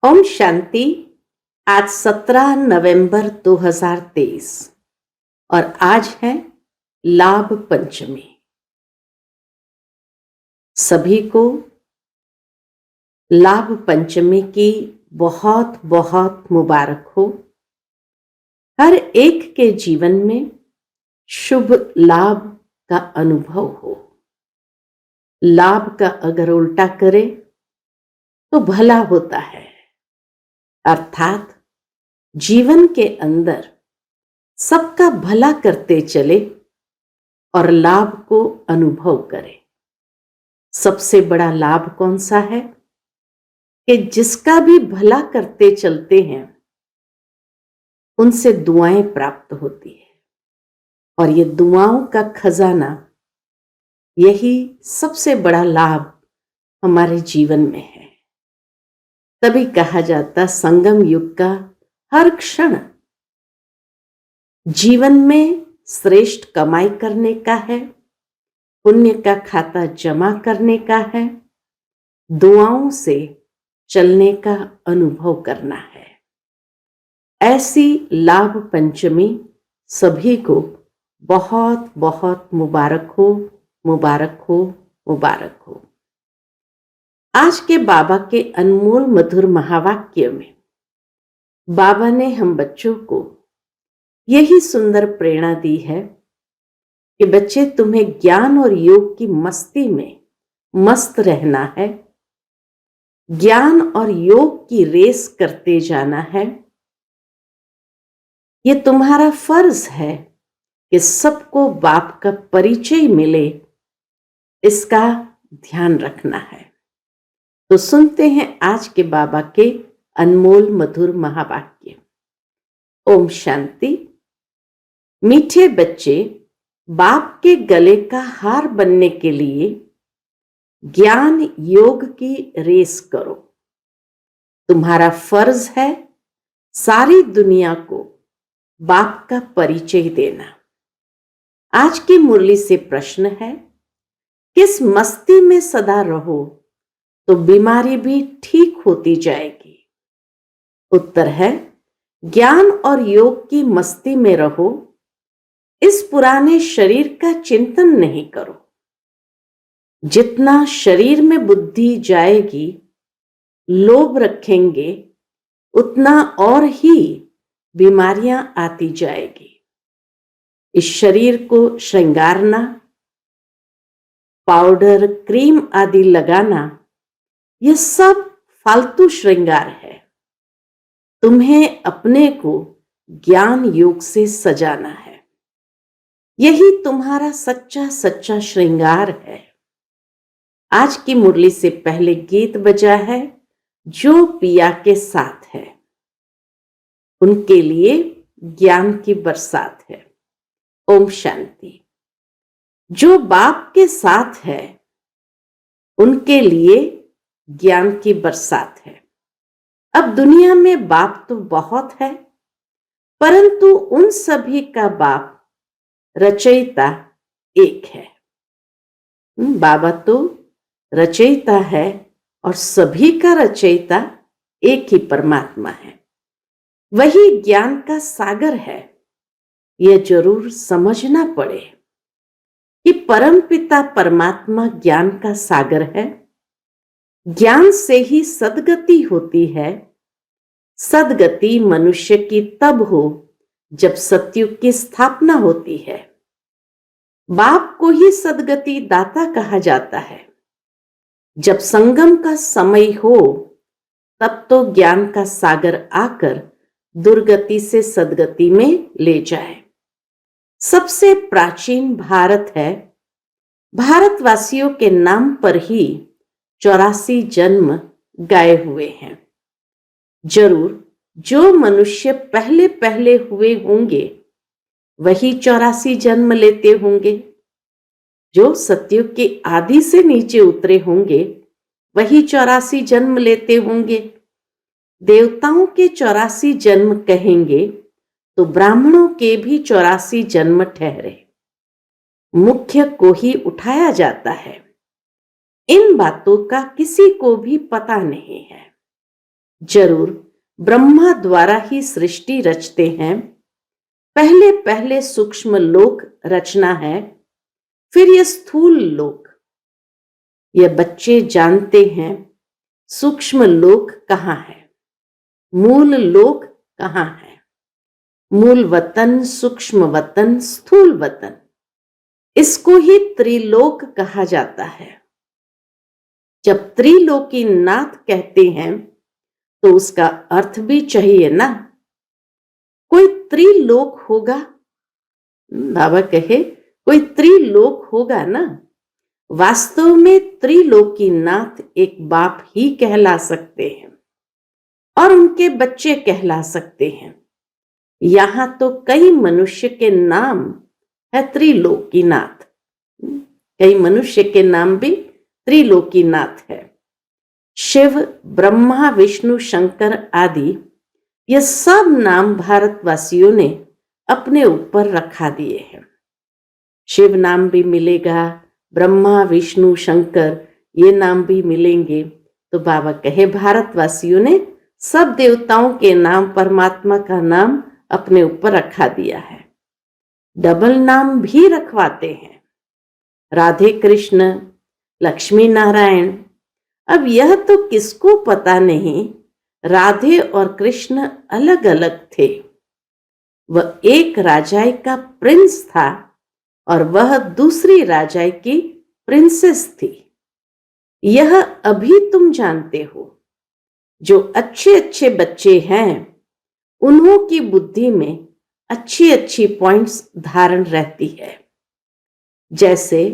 ओम शांति। आज 17 नवंबर 2023 और आज है लाभ पंचमी। सभी को लाभ पंचमी की बहुत बहुत मुबारक हो। हर एक के जीवन में शुभ लाभ का अनुभव हो। लाभ का अगर उल्टा करे तो भला होता है, अर्थात जीवन के अंदर सबका भला करते चले और लाभ को अनुभव करें। सबसे बड़ा लाभ कौन सा है कि जिसका भी भला करते चलते हैं उनसे दुआएं प्राप्त होती है, और ये दुआओं का खजाना, यही सबसे बड़ा लाभ हमारे जीवन में है। तभी कहा जाता संगम युग का हर क्षण जीवन में श्रेष्ठ कमाई करने का है, पुण्य का खाता जमा करने का है, दुआओं से चलने का अनुभव करना है। ऐसी लाभ पंचमी सभी को बहुत बहुत मुबारक हो, मुबारक हो, मुबारक हो। आज के बाबा के अनमोल मधुर महावाक्य में बाबा ने हम बच्चों को यही सुंदर प्रेरणा दी है कि बच्चे, तुम्हें ज्ञान और योग की मस्ती में मस्त रहना है, ज्ञान और योग की रेस करते जाना है। ये तुम्हारा फर्ज है कि सबको बाप का परिचय मिले, इसका ध्यान रखना है। तो सुनते हैं आज के बाबा के अनमोल मधुर महावाक्य। ओम शांति। मीठे बच्चे, बाप के गले का हार बनने के लिए ज्ञान योग की रेस करो। तुम्हारा फर्ज है सारी दुनिया को बाप का परिचय देना। आज की मुरली से प्रश्न है, किस मस्ती में सदा रहो तो बीमारी भी ठीक होती जाएगी? उत्तर है, ज्ञान और योग की मस्ती में रहो, इस पुराने शरीर का चिंतन नहीं करो। जितना शरीर में बुद्धि जाएगी, लोभ रखेंगे, उतना और ही बीमारियां आती जाएगी। इस शरीर को श्रृंगारना, पाउडर क्रीम आदि लगाना, यह सब फालतू श्रृंगार है। तुम्हें अपने को ज्ञान योग से सजाना है। यही तुम्हारा सच्चा सच्चा श्रृंगार है। आज की मुरली से पहले गीत बजा है, जो पिया के साथ है उनके लिए ज्ञान की बरसात है। ओम शांति। जो बाप के साथ है उनके लिए ज्ञान की बरसात है। अब दुनिया में बाप तो बहुत है, परंतु उन सभी का बाप रचयिता एक है। बाबा तो रचयिता है और सभी का रचयिता एक ही परमात्मा है। वही ज्ञान का सागर है। यह जरूर समझना पड़े कि परमपिता परमात्मा ज्ञान का सागर है। ज्ञान से ही सद्गति होती है। सद्गति मनुष्य की तब हो जब सतयुग की स्थापना होती है। बाप को ही सद्गति दाता कहा जाता है। जब संगम का समय हो तब तो ज्ञान का सागर आकर दुर्गति से सद्गति में ले जाए। सबसे प्राचीन भारत है। भारतवासियों के नाम पर ही 84 जन्म गाए हुए हैं। जरूर जो मनुष्य पहले पहले हुए होंगे वही 84 जन्म लेते होंगे। जो सतयुग के आदि से नीचे उतरे होंगे वही 84 जन्म लेते होंगे। देवताओं के 84 जन्म कहेंगे तो ब्राह्मणों के भी 84 जन्म ठहरे। मुख्य को ही उठाया जाता है। इन बातों का किसी को भी पता नहीं है। जरूर ब्रह्मा द्वारा ही सृष्टि रचते हैं। पहले पहले सूक्ष्म लोक रचना है, फिर ये स्थूल लोक। ये बच्चे जानते हैं सूक्ष्म लोक कहाँ है, मूल लोक कहाँ है। मूल वतन, सूक्ष्म वतन, स्थूल वतन, इसको ही त्रिलोक कहा जाता है। जब त्रिलोकी नाथ कहते हैं तो उसका अर्थ भी चाहिए ना। कोई त्रिलोक होगा, बाबा कहे कोई त्रिलोक होगा ना। वास्तव में त्रिलोकी नाथ एक बाप ही कहला सकते हैं और उनके बच्चे कहला सकते हैं। यहां तो कई मनुष्य के नाम है त्रिलोकी नाथ, कई मनुष्य के नाम भी त्रिलोकी नाथ है। शिव, ब्रह्मा, विष्णु, शंकर आदि ये सब नाम भारतवासियों ने अपने ऊपर रखा दिए हैं। शिव नाम भी मिलेगा, ब्रह्मा, विष्णु, शंकर ये नाम भी मिलेंगे। तो बाबा कहे भारतवासियों ने सब देवताओं के नाम, परमात्मा का नाम अपने ऊपर रखा दिया है। डबल नाम भी रखवाते हैं, राधे कृष्ण, लक्ष्मी नारायण। अब यह तो किसको पता नहीं राधे और कृष्ण अलग अलग थे। वह एक राजाई का प्रिंस था और वह दूसरी राजाई की प्रिंसेस थी। यह अभी तुम जानते हो। जो अच्छे अच्छे बच्चे हैं उन्हों की बुद्धि में अच्छी अच्छी पॉइंट्स धारण रहती है। जैसे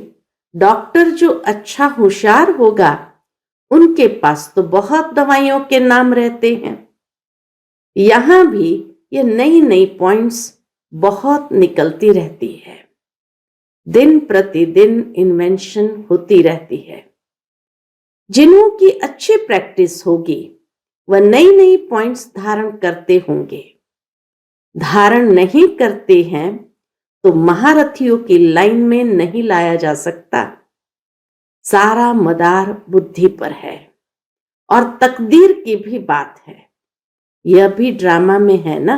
डॉक्टर जो अच्छा होशियार होगा उनके पास तो बहुत दवाइयों के नाम रहते हैं। यहां भी ये नई नई पॉइंट्स बहुत निकलती रहती है। दिन प्रतिदिन इन्वेंशन होती रहती है। जिन्हों की अच्छी प्रैक्टिस होगी वह नई नई पॉइंट्स धारण करते होंगे। धारण नहीं करते हैं तो महारथियों की लाइन में नहीं लाया जा सकता। सारा मदार बुद्धि पर है और तकदीर की भी बात है। यह भी ड्रामा में है ना।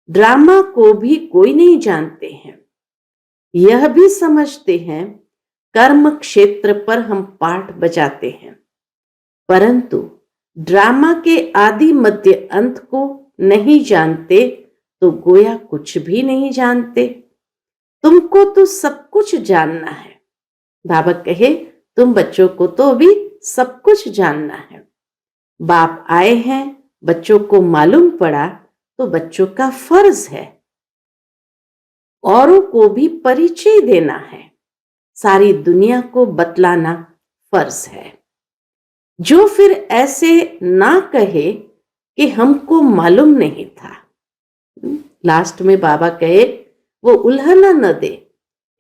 ड्रामा को भी कोई नहीं जानते हैं। यह भी समझते हैं कर्म क्षेत्र पर हम पाठ बजाते हैं, परंतु ड्रामा के आदि मध्य अंत को नहीं जानते तो गोया कुछ भी नहीं जानते। तुमको तो सब कुछ जानना है। बाबा कहे तुम बच्चों को तो अभी सब कुछ जानना है। बाप आए हैं, बच्चों को मालूम पड़ा तो बच्चों का फर्ज है औरों को भी परिचय देना है। सारी दुनिया को बतलाना फर्ज है। जो फिर ऐसे ना कहे कि हमको मालूम नहीं था, लास्ट में बाबा कहे वो उल्हाना न दे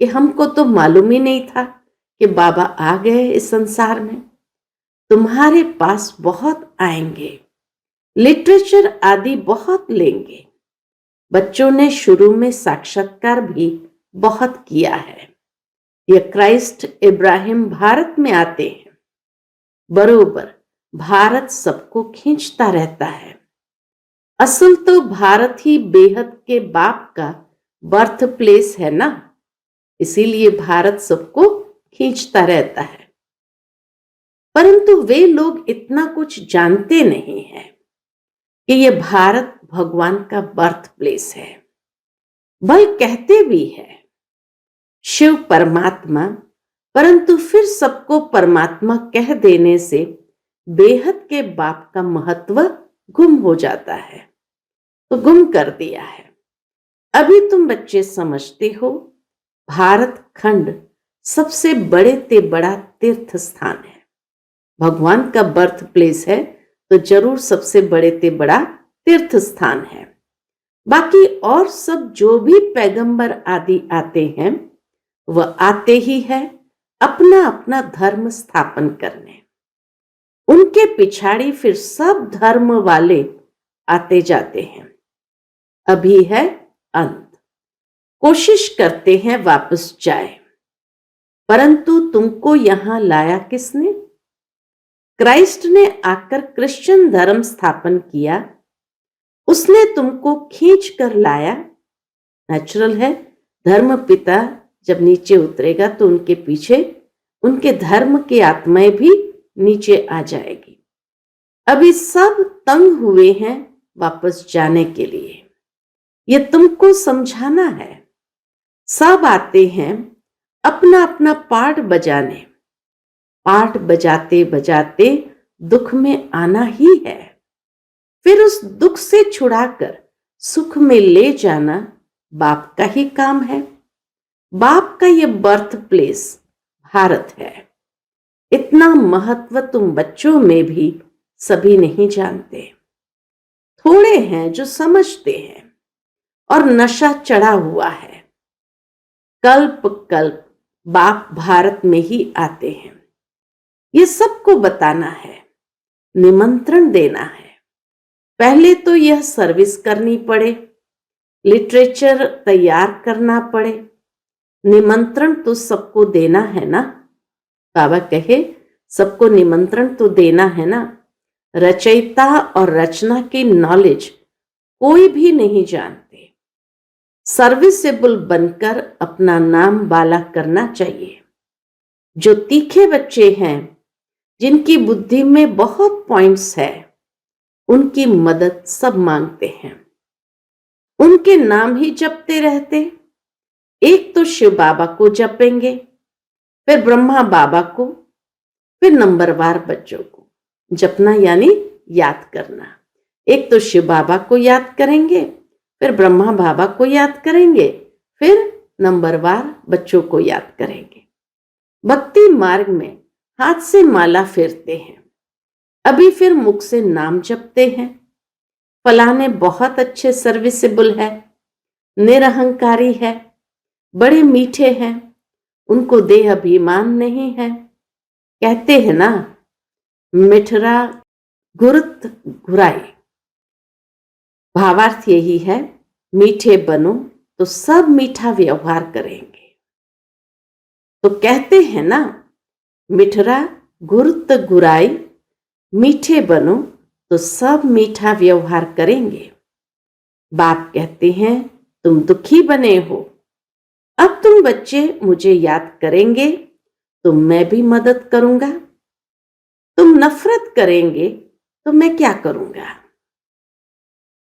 कि हमको तो मालूम ही नहीं था कि बाबा आ गए इस संसार में। तुम्हारे पास बहुत आएंगे, लिटरेचर आदि बहुत लेंगे। बच्चों ने शुरू में साक्षात्कार भी बहुत किया है। यह क्राइस्ट इब्राहिम भारत में आते हैं, बरोबर भारत सबको खींचता रहता है। असल तो भारत ही बेहद के बाप का बर्थ प्लेस है ना, इसीलिए भारत सबको खींचता रहता है। परंतु वे लोग इतना कुछ जानते नहीं हैं कि यह भारत भगवान का बर्थ प्लेस है। बल कहते भी है शिव परमात्मा, परंतु फिर सबको परमात्मा कह देने से बेहद के बाप का महत्व गुम हो जाता है। तो गुम कर दिया है। अभी तुम बच्चे समझते हो भारत खंड सबसे बड़े ते बड़ा तीर्थ स्थान है। भगवान का बर्थ प्लेस है तो जरूर सबसे बड़े ते बड़ा तीर्थ स्थान है। बाकी और सब जो भी पैगंबर आदि आते हैं वह आते ही है अपना अपना धर्म स्थापन करने। उनके पिछाड़ी फिर सब धर्म वाले आते जाते हैं। अभी है अंत। कोशिश करते हैं वापस जाए, परंतु तुमको यहां लाया किसने? क्राइस्ट ने आकर क्रिश्चियन धर्म स्थापन किया, उसने तुमको खींच कर लाया। नेचुरल है, धर्म पिता जब नीचे उतरेगा तो उनके पीछे उनके धर्म की आत्माएं भी नीचे आ जाएगी। अभी सब तंग हुए हैं वापस जाने के लिए। ये तुमको समझाना है। सब आते हैं अपना अपना पार्ट बजाने, पार्ट बजाते बजाते दुख में आना ही है। फिर उस दुख से छुड़ाकर सुख में ले जाना बाप का ही काम है। बाप का ये बर्थ प्लेस भारत है। इतना महत्व तुम बच्चों में भी सभी नहीं जानते। थोड़े हैं जो समझते हैं और नशा चढ़ा हुआ है। कल्प कल्प बाप भारत में ही आते हैं। ये सबको बताना है, निमंत्रण देना है। पहले तो यह सर्विस करनी पड़े, लिटरेचर तैयार करना पड़े। निमंत्रण तो सबको देना है ना। बाबा कहे सबको निमंत्रण तो देना है ना। रचयिता और रचना की नॉलेज कोई भी नहीं जानते। सर्विसेबल बनकर अपना नाम बाला करना चाहिए। जो तीखे बच्चे हैं, जिनकी बुद्धि में बहुत पॉइंट्स है, उनकी मदद सब मांगते हैं। उनके नाम ही जपते रहते। एक तो शिव बाबा को जपेंगे, फिर ब्रह्मा बाबा को, फिर नंबरवार बच्चों को जपना यानी याद करना। एक तो शिव बाबा को याद करेंगे, फिर ब्रह्मा बाबा को याद करेंगे, फिर नंबरवार बच्चों को याद करेंगे। भक्ति मार्ग में हाथ से माला फेरते हैं, अभी फिर मुख से नाम जपते हैं। फलाने बहुत अच्छे सर्विसेबल है, निरहंकारी है, बड़े मीठे हैं, उनको देह अभिमान नहीं है। कहते हैं ना, मिठरा गुरुत घुराई। भावार्थ यही है, मीठे बनो तो सब मीठा व्यवहार करेंगे। तो कहते हैं ना, मिठरा गुरुत गुराई, मीठे बनो तो सब मीठा व्यवहार करेंगे। बाप कहते हैं तुम दुखी बने हो, अब तुम बच्चे मुझे याद करेंगे तो मैं भी मदद करूंगा। तुम नफरत करेंगे तो मैं क्या करूंगा।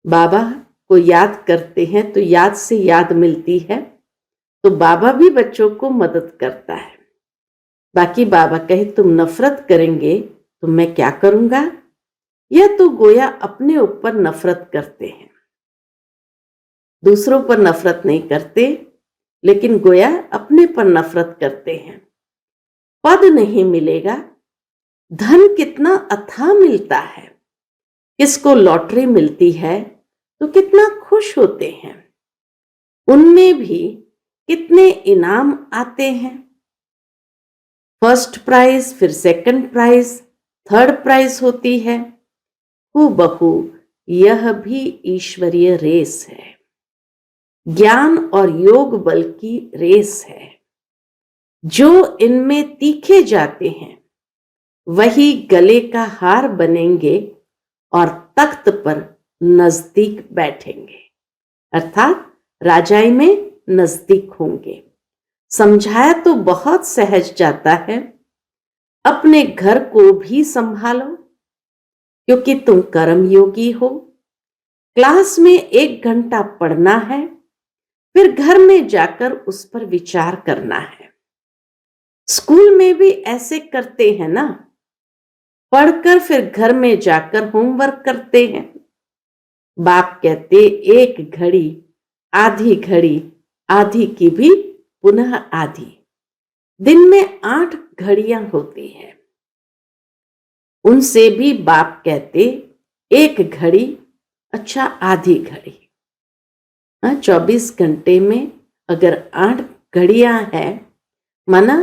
बाबा को याद करते हैं तो याद से याद मिलती है, तो बाबा भी बच्चों को मदद करता है। बाकी बाबा कहे तुम नफरत करेंगे तो मैं क्या करूंगा, यह तो गोया अपने ऊपर नफरत करते हैं। दूसरों पर नफरत नहीं करते, लेकिन गोया अपने पर नफरत करते हैं। पद नहीं मिलेगा, धन कितना अथाह मिलता है। किसको लॉटरी मिलती है तो कितना खुश होते हैं। उनमें भी कितने इनाम आते हैं। फर्स्ट प्राइज, फिर सेकंड प्राइज, थर्ड प्राइज होती है। हूबहू यह भी ईश्वरीय रेस है, ज्ञान और योग बल की रेस है। जो इनमें तीखे जाते हैं वही गले का हार बनेंगे और तख्त पर नजदीक बैठेंगे, अर्थात राजाई में नजदीक होंगे। समझाया तो बहुत सहज जाता है। अपने घर को भी संभालो, क्योंकि तुम कर्म योगी हो। क्लास में 1 घंटा पढ़ना है, फिर घर में जाकर उस पर विचार करना है। स्कूल में भी ऐसे करते हैं ना, पढ़कर फिर घर में जाकर होमवर्क करते हैं। बाप कहते 1 घड़ी, आधी घड़ी, आधी की भी पुनः आधी। दिन में 8 घड़ियां होती हैं। उनसे भी बाप कहते 1 घड़ी, अच्छा आधी घड़ी। 24 घंटे में अगर 8 घड़ियां हैं, माना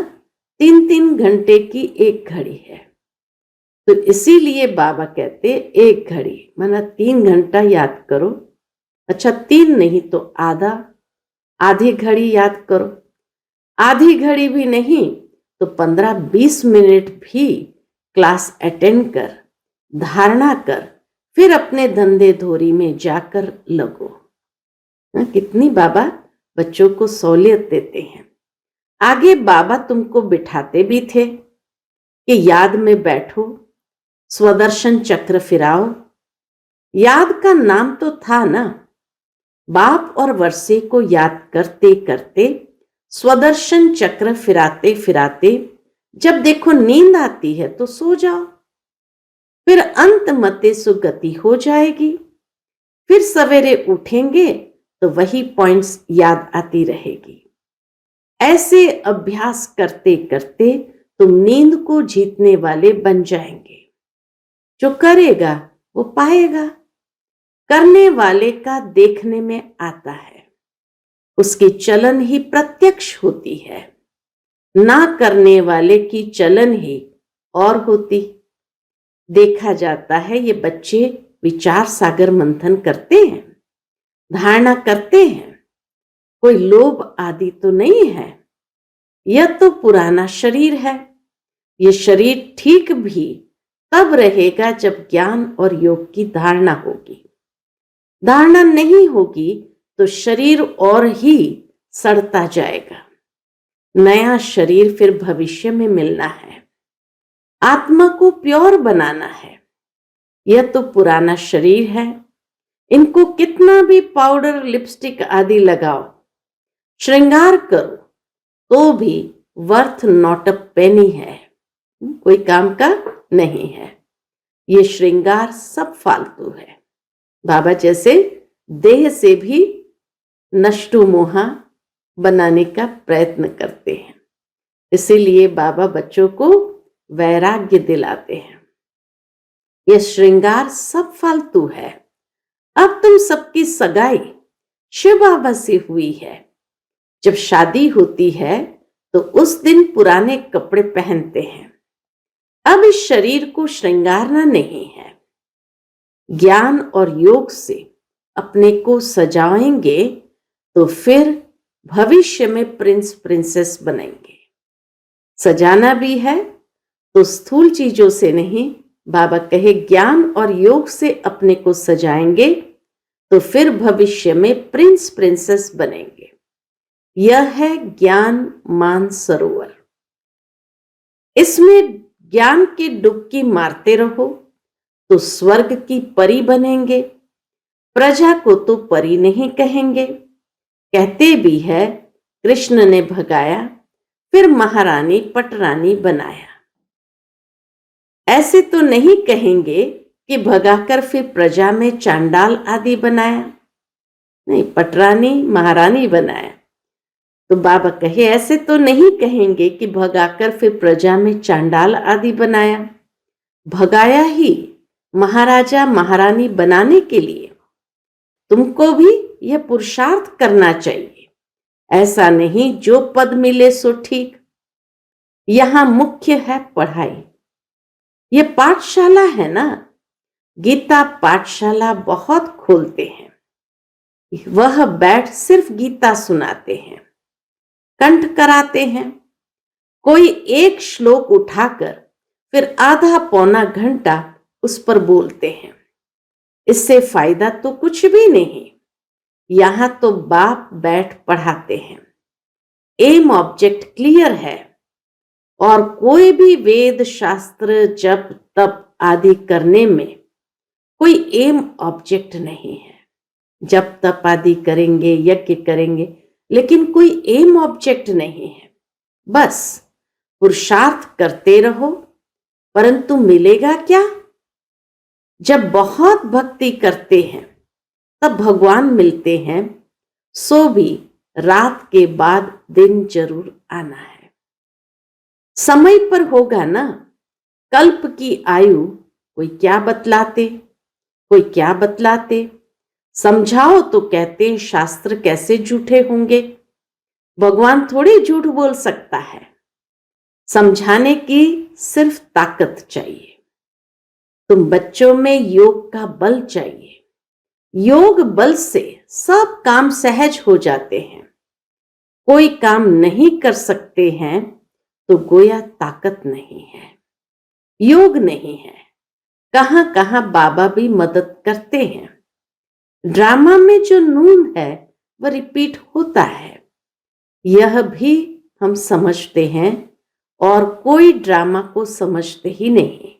3-3 घंटे की 1 घड़ी है। तो इसीलिए बाबा कहते 1 घड़ी माना 3 घंटा याद करो। अच्छा 3 नहीं तो आधी घड़ी याद करो। आधी घड़ी भी नहीं तो 15-20 मिनट भी क्लास अटेंड कर, धारणा कर, फिर अपने धंधे धोरी में जाकर लगो। कितनी बाबा बच्चों को सहूलियत देते हैं। आगे बाबा तुमको बिठाते भी थे कि याद में बैठो, स्वदर्शन चक्र फिराओ। याद का नाम तो था ना, बाप और वर्षे को याद करते करते स्वदर्शन चक्र फिराते फिराते जब देखो नींद आती है तो सो जाओ, फिर अंत मते सुगति हो जाएगी। फिर सवेरे उठेंगे तो वही पॉइंट्स याद आती रहेगी। ऐसे अभ्यास करते करते तुम नींद को जीतने वाले बन जाएंगे। जो करेगा वो पाएगा। करने वाले का देखने में आता है, उसकी चलन ही प्रत्यक्ष होती है। ना करने वाले की चलन ही और होती। देखा जाता है ये बच्चे विचार सागर मंथन करते हैं, धारणा करते हैं। कोई लोभ आदि तो नहीं है। यह तो पुराना शरीर है। यह शरीर ठीक भी तब रहेगा जब ज्ञान और योग की धारणा होगी। धारणा नहीं होगी तो शरीर और ही सड़ता जाएगा। नया शरीर फिर भविष्य में मिलना है। आत्मा को प्योर बनाना है। यह तो पुराना शरीर है। इनको कितना भी पाउडर, लिपस्टिक आदि लगाओ, श्रृंगार करो, तो भी वर्थ नॉट अ पेनी है, कोई काम का नहीं है। ये श्रृंगार सब फालतू है। बाबा जैसे देह से भी नष्टो मोहा बनाने का प्रयत्न करते हैं। इसीलिए बाबा बच्चों को वैराग्य दिलाते हैं। यह श्रृंगार सब फालतू है। अब तुम सबकी सगाई शिव बाबा से हुई है। जब शादी होती है तो उस दिन पुराने कपड़े पहनते हैं। अब इस शरीर को श्रृंगारना नहीं है। ज्ञान और योग से अपने को सजाएंगे तो फिर भविष्य में प्रिंस प्रिंसेस बनेंगे। सजाना भी है तो स्थूल चीजों से नहीं, बाबा कहे ज्ञान और योग से अपने को सजाएंगे तो फिर भविष्य में प्रिंस प्रिंसेस बनेंगे। यह है ज्ञान मान सरोवर। इसमें ज्ञान की डुबकी मारते रहो तो स्वर्ग की परी बनेंगे। प्रजा को तो परी नहीं कहेंगे। कहते भी है कृष्ण ने भगाया फिर महारानी पटरानी बनाया। ऐसे तो नहीं कहेंगे कि भगाकर फिर प्रजा में चांडाल आदि बनाया। नहीं, पटरानी महारानी बनाया। तो बाबा कहे ऐसे तो नहीं कहेंगे कि भगाकर फिर प्रजा में चांडाल आदि बनाया। भगाया ही महाराजा महारानी बनाने के लिए। तुमको भी यह पुरुषार्थ करना चाहिए। ऐसा नहीं जो पद मिले सो ठीक। यहां मुख्य है पढ़ाई। यह पाठशाला है ना। गीता पाठशाला बहुत खोलते हैं। वह बैठ सिर्फ गीता सुनाते हैं, कंठ कराते हैं। कोई एक श्लोक उठाकर फिर आधा पौना घंटा उस पर बोलते हैं। इससे फायदा तो कुछ भी नहीं। यहां तो बाप बैठ पढ़ाते हैं। एम ऑब्जेक्ट क्लियर है। और कोई भी वेद शास्त्र जप तप आदि करने में कोई एम ऑब्जेक्ट नहीं है। जप तप आदि करेंगे, यज्ञ करेंगे, लेकिन कोई एम ऑब्जेक्ट नहीं है। बस पुरुषार्थ करते रहो। परंतु मिलेगा क्या? जब बहुत भक्ति करते हैं तब भगवान मिलते हैं। सो भी रात के बाद दिन जरूर आना है। समय पर होगा ना। कल्प की आयु कोई क्या बतलाते, कोई क्या बतलाते। समझाओ तो कहते शास्त्र कैसे झूठे होंगे। भगवान थोड़ी झूठ बोल सकता है। समझाने की सिर्फ ताकत चाहिए। तुम बच्चों में योग का बल चाहिए। योग बल से सब काम सहज हो जाते हैं। कोई काम नहीं कर सकते हैं तो गोया ताकत नहीं है। योग नहीं है। कहां कहां बाबा भी मदद करते हैं। ड्रामा में जो नून है वह रिपीट होता है, यह भी हम समझते हैं, और कोई ड्रामा को समझते ही नहीं।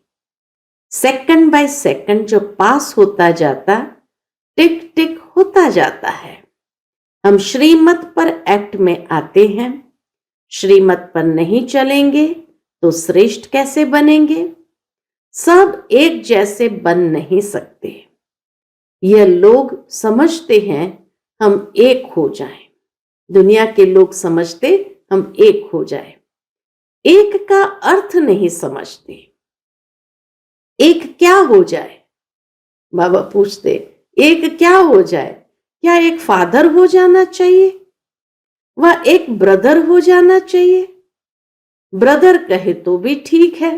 सेकंड बाय सेकंड जो पास होता जाता, टिक टिक होता जाता है। हम श्रीमत पर एक्ट में आते हैं। श्रीमत पर नहीं चलेंगे तो श्रेष्ठ कैसे बनेंगे? सब एक जैसे बन नहीं सकते। यह लोग समझते हैं हम एक हो जाएं। दुनिया के लोग समझते हम एक हो जाएं। एक का अर्थ नहीं समझते। एक क्या हो जाए? बाबा पूछते, एक क्या हो जाए? क्या एक फादर हो जाना चाहिए? वह एक ब्रदर हो जाना चाहिए? ब्रदर कहे तो भी ठीक है।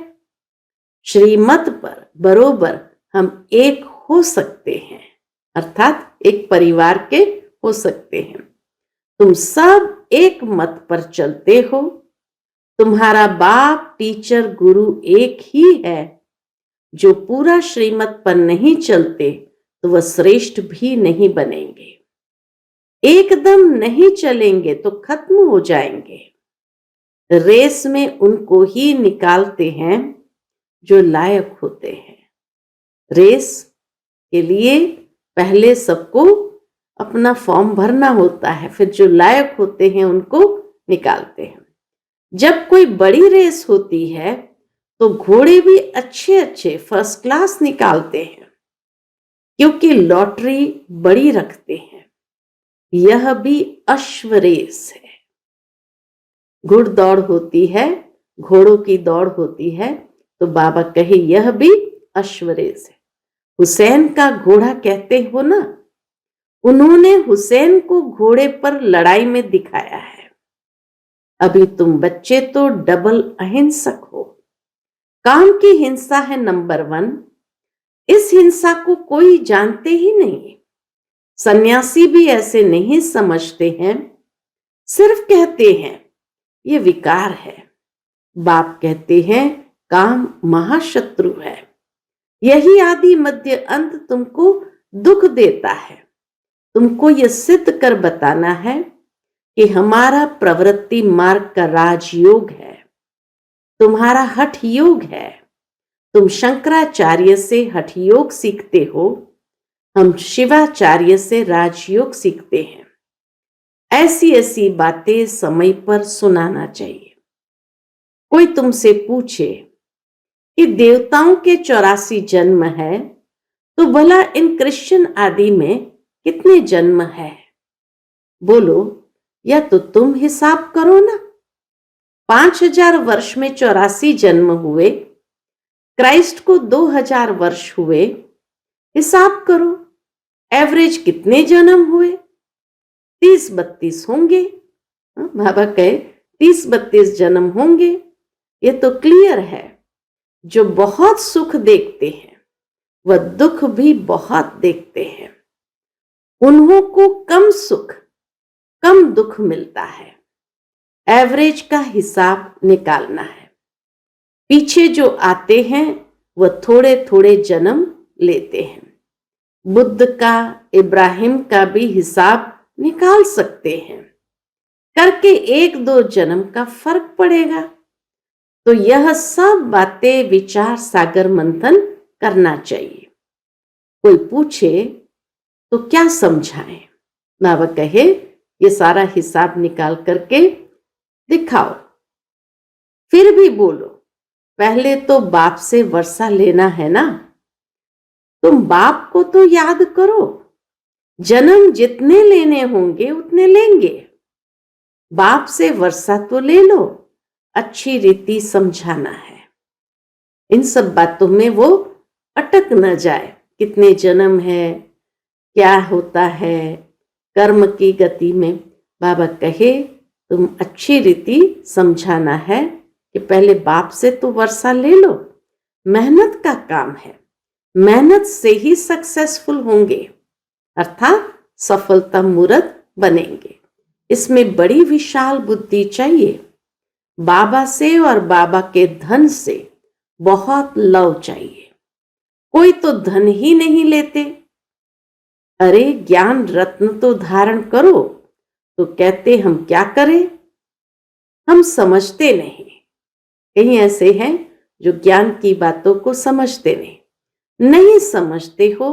श्रीमत पर बरोबर हम एक हो सकते हैं, अर्थात एक परिवार के हो सकते हैं। तुम सब एक मत पर चलते हो। तुम्हारा बाप, टीचर, गुरु एक ही है। जो पूरा श्रीमत पर नहीं चलते तो वह श्रेष्ठ भी नहीं बनेंगे। एकदम नहीं चलेंगे तो खत्म हो जाएंगे। रेस में उनको ही निकालते हैं जो लायक होते हैं। रेस के लिए पहले सबको अपना फॉर्म भरना होता है, फिर जो लायक होते हैं उनको निकालते हैं। जब कोई बड़ी रेस होती है तो घोड़े भी अच्छे अच्छे फर्स्ट क्लास निकालते हैं, क्योंकि लॉटरी बड़ी रखते हैं। यह भी अश्व रेस है। घुड़दौड़ होती है, घोड़ों की दौड़ होती है, तो बाबा कहे यह भी अश्व रेस है। हुसैन का घोड़ा कहते हो ना, उन्होंने हुसैन को घोड़े पर लड़ाई में दिखाया है। अभी तुम बच्चे तो डबल अहिंसक हो। काम की हिंसा है नंबर 1। इस हिंसा को कोई जानते ही नहीं। सन्यासी भी ऐसे नहीं समझते हैं, सिर्फ कहते हैं ये विकार है। बाप कहते हैं काम महाशत्रु है। यही आदि मध्य अंत तुमको दुख देता है। तुमको यह सिद्ध कर बताना है कि हमारा प्रवृत्ति मार्ग का राजयोग है, तुम्हारा हठ योग है। तुम शंकराचार्य से हठ योग सीखते हो, हम शिवाचार्य से राजयोग सीखते हैं। ऐसी ऐसी बातें समय पर सुनाना चाहिए। कोई तुमसे पूछे कि देवताओं के 84 जन्म है, तो भला इन क्रिश्चियन आदि में कितने जन्म है? बोलो, या तो तुम हिसाब करो ना। 5000 वर्ष में 84 जन्म हुए, क्राइस्ट को 2000 वर्ष हुए। हिसाब करो, एवरेज कितने जन्म हुए? 30-32 होंगे। बाबा कहे 30-32 जन्म होंगे। ये तो क्लियर है। जो बहुत सुख देखते हैं वह दुख भी बहुत देखते हैं। उन्हों को कम सुख कम दुख मिलता है। एवरेज का हिसाब निकालना है। पीछे जो आते हैं वह थोड़े थोड़े जन्म लेते हैं। बुद्ध का, इब्राहिम का भी हिसाब निकाल सकते हैं। करके 1-2 जन्म का फर्क पड़ेगा। तो यह सब बातें विचार सागर मंथन करना चाहिए। कोई पूछे तो क्या समझाएं? बाबा कहे ये सारा हिसाब निकाल करके दिखाओ। फिर भी बोलो, पहले तो बाप से वर्षा लेना है ना। तुम बाप को तो याद करो। जन्म जितने लेने होंगे उतने लेंगे। बाप से वर्षा तो ले लो। अच्छी रीति समझाना है। इन सब बातों में वो अटक न जाए। कितने जन्म है, क्या होता है कर्म की गति में। बाबा कहे तुम अच्छी रीति समझाना है कि पहले बाप से तो वर्षा ले लो। मेहनत का काम है, मेहनत से ही सक्सेसफुल होंगे, अर्थात सफलता मूर्त बनेंगे। इसमें बड़ी विशाल बुद्धि चाहिए। बाबा से और बाबा के धन से बहुत लव चाहिए। कोई तो धन ही नहीं लेते। अरे ज्ञान रत्न तो धारण करो, तो कहते हम क्या करें। हम समझते नहीं। कहीं ऐसे हैं जो ज्ञान की बातों को समझते नहीं समझते हो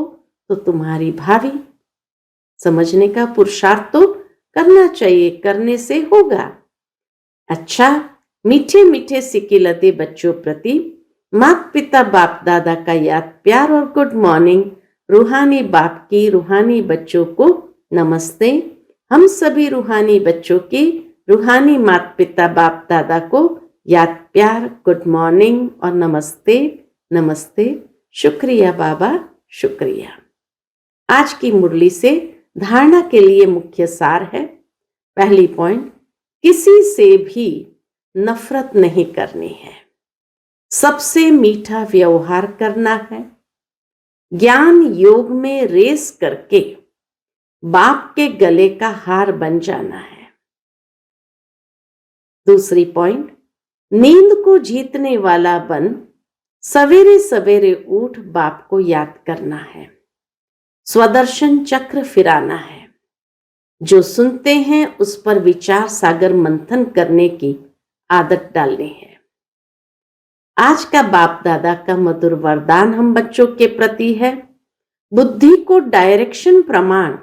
तो तुम्हारी भावी। समझने का पुरुषार्थ तो करना चाहिए, करने से होगा। अच्छा, मीठे मीठे सिकिलते बच्चों प्रति माता पिता बाप दादा का याद प्यार और गुड मॉर्निंग। रूहानी बाप की रूहानी बच्चों को नमस्ते। हम सभी रूहानी बच्चों की रूहानी माता पिता बाप दादा को याद प्यार गुड मॉर्निंग और नमस्ते नमस्ते। शुक्रिया बाबा, शुक्रिया। आज की मुरली से धारणा के लिए मुख्य सार है। पहली पॉइंट, किसी से भी नफरत नहीं करनी है, सबसे मीठा व्यवहार करना है। ज्ञान योग में रेस करके बाप के गले का हार बन जाना है। दूसरी पॉइंट, नींद को जीतने वाला बन सवेरे सवेरे उठ बाप को याद करना है। स्वदर्शन चक्र फिराना है। जो सुनते हैं उस पर विचार सागर मंथन करने की आदत डालनी है। आज का बाप दादा का मधुर वरदान हम बच्चों के प्रति है। बुद्धि को डायरेक्शन प्रमाण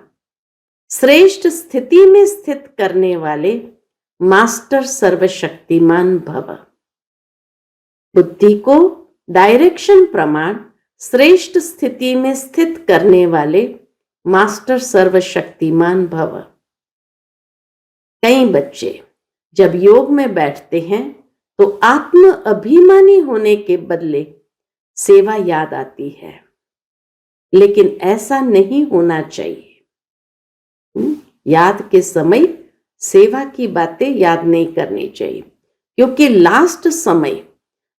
श्रेष्ठ स्थिति में स्थित करने वाले मास्टर सर्वशक्तिमान भव। बुद्धि को डायरेक्शन प्रमाण श्रेष्ठ स्थिति में स्थित करने वाले मास्टर सर्वशक्तिमान भव। कई बच्चे जब योग में बैठते हैं तो आत्म अभिमानी होने के बदले सेवा याद आती है, लेकिन ऐसा नहीं होना चाहिए। याद के समय सेवा की बातें याद नहीं करनी चाहिए, क्योंकि लास्ट समय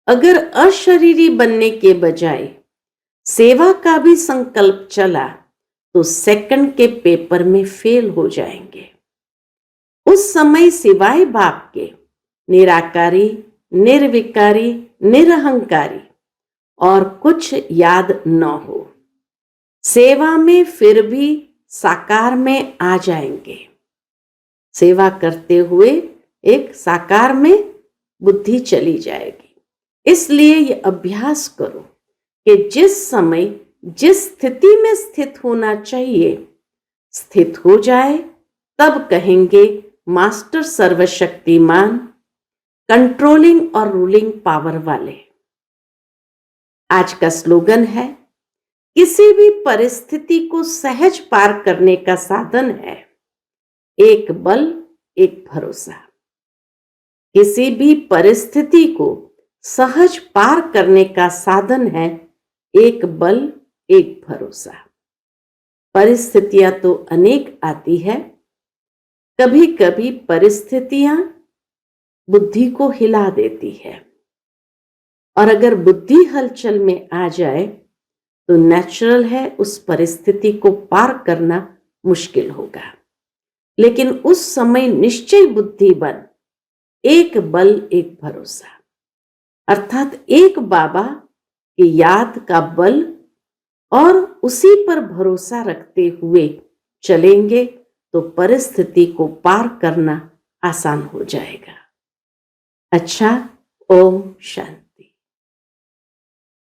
अगर अशरीरी बनने के बजाय सेवा का भी संकल्प चला तो सेकंड के पेपर में फेल हो जाएंगे। उस समय सिवाय बाप के निराकारी, निर्विकारी, निरहंकारी और कुछ याद न हो। सेवा में फिर भी साकार में आ जाएंगे। सेवा करते हुए एक साकार में बुद्धि चली जाएगी। इसलिए ये अभ्यास करो कि जिस समय जिस स्थिति में स्थित होना चाहिए स्थित हो जाए, तब कहेंगे मास्टर सर्वशक्तिमान, कंट्रोलिंग और रूलिंग पावर वाले। आज का स्लोगन है, किसी भी परिस्थिति को सहज पार करने का साधन है एक बल एक भरोसा। किसी भी परिस्थिति को सहज पार करने का साधन है एक बल एक भरोसा। परिस्थितियां तो अनेक आती है। कभी कभी परिस्थितियां बुद्धि को हिला देती है, और अगर बुद्धि हलचल में आ जाए तो नेचुरल है उस परिस्थिति को पार करना मुश्किल होगा। लेकिन उस समय निश्चय बुद्धि बन एक बल एक भरोसा, अर्थात एक बाबा की याद का बल और उसी पर भरोसा रखते हुए चलेंगे तो परिस्थिति को पार करना आसान हो जाएगा। अच्छा, ओम शांति।